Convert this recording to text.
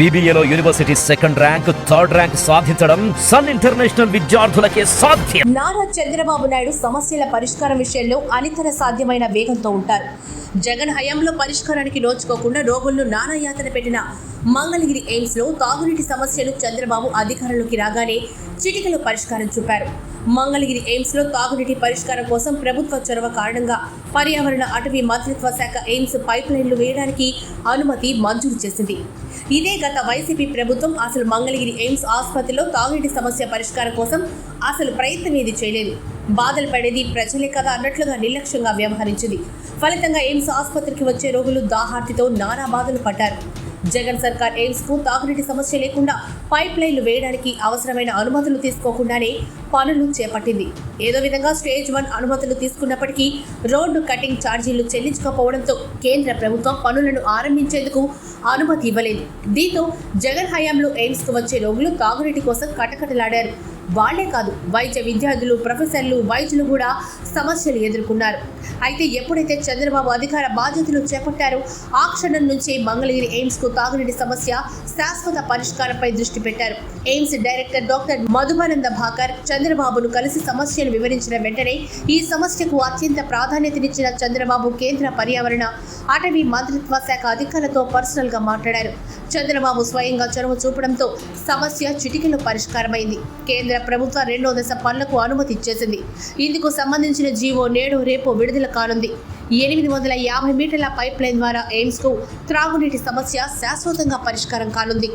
BBAలో university second rank, third rank సాధించడం Sun international విద్యార్థులకే సాధ్యం. నారా చంద్రబాబు నాయుడు సమస్యల పరిష్కారం విషయంలో అనితర సాధ్యమైన వేగంతో ఉంటారు. జగన్ హయాంలో పరిష్కారానికి నోచుకోకుండా రోగులను నానాయాతన పెట్టిన మంగళగిరి ఎయిమ్స్ లో తాగునీటి సమస్యలు చంద్రబాబు అధికారంలోకి రాగానే చిటికలో పరిష్కారం చూపారు. మంగళగిరి ఎయిమ్స్ లో తాగునీటి పరిష్కారం కోసం ప్రభుత్వ చొరవ కారణంగా పర్యావరణ అటవీ మంత్రిత్వ శాఖ ఎయిమ్స్ పైప్ లైన్లు వేయడానికి అనుమతి మంజూరు చేసింది. ఇదే గత వైసీపీ ప్రభుత్వం అసలు మంగళగిరి ఎయిమ్స్ ఆసుపత్రిలో తాగునీటి సమస్య పరిష్కారం కోసం అసలు ప్రయత్నం ఏది చేయలేదు. బాధలు పడేది ప్రజలే కదా అన్నట్లుగా నిర్లక్ష్యంగా వ్యవహరించింది. ఫలితంగా ఎయిమ్స్ ఆసుపత్రికి వచ్చే రోగులు దాహార్తితో నానా బాధలు పడ్డారు. జగన్ సర్కార్ ఎయిమ్స్ కు తాగునీటి సమస్య లేకుండా పైప్ లైన్లు వేయడానికి అవసరమైన అనుమతులు తీసుకోకుండానే పనులు చేపట్టింది. ఏదో విధంగా స్టేజ్ 1 అనుమతులు తీసుకున్నప్పటికీ రోడ్డు కటింగ్ ఛార్జీలు చెల్లించకపోవడంతో కేంద్ర ప్రభుత్వం పనులను ఆరంభించేందుకు అనుమతి ఇవ్వలేదు. దీంతో జగన్ హయాంలో ఎయిమ్స్ కు వచ్చే రోగులు తాగునీటి కోసం కటకటలాడారు. వాళ్లే కాదు, వైద్య విద్యార్థులు, ప్రొఫెసర్లు, వైద్యులు కూడా సమస్యలు ఎదుర్కొన్నారు. అయితే ఎప్పుడైతే చంద్రబాబు అధికార బాధ్యతలు చేపట్టారో ఆ క్షణం నుంచే మంగళగిరి ఎయిమ్స్ కు తాగునీటి సమస్య శాశ్వత పరిష్కారంపై దృష్టి పెట్టారు. ఎయిమ్స్ డైరెక్టర్ డాక్టర్ మధుమానంద భాకర్ చంద్రబాబును కలిసి సమస్యను వివరించిన వెంటనే ఈ సమస్యకు అత్యంత ప్రాధాన్యతనిచ్చిన చంద్రబాబు కేంద్ర పర్యావరణ అటవీ మంత్రిత్వ శాఖ అధికారులతో పర్సనల్ గా మాట్లాడారు. చంద్రబాబు స్వయంగా చొరవ చూపడంతో సమస్య చిటికెలో పరిష్కారమైంది. కేంద్ర ప్రభుత్వ 2వ దశ పనులకు అనుమతి ఇచ్చేసింది. ఇందుకు సంబంధించిన జీవో నేడు రేపు విడుదల కానుంది. 850 మీటర్ల పైప్ లైన్ ద్వారా ఎయిమ్స్ కు త్రాగునీటి సమస్య శాశ్వతంగా పరిష్కారం కానుంది.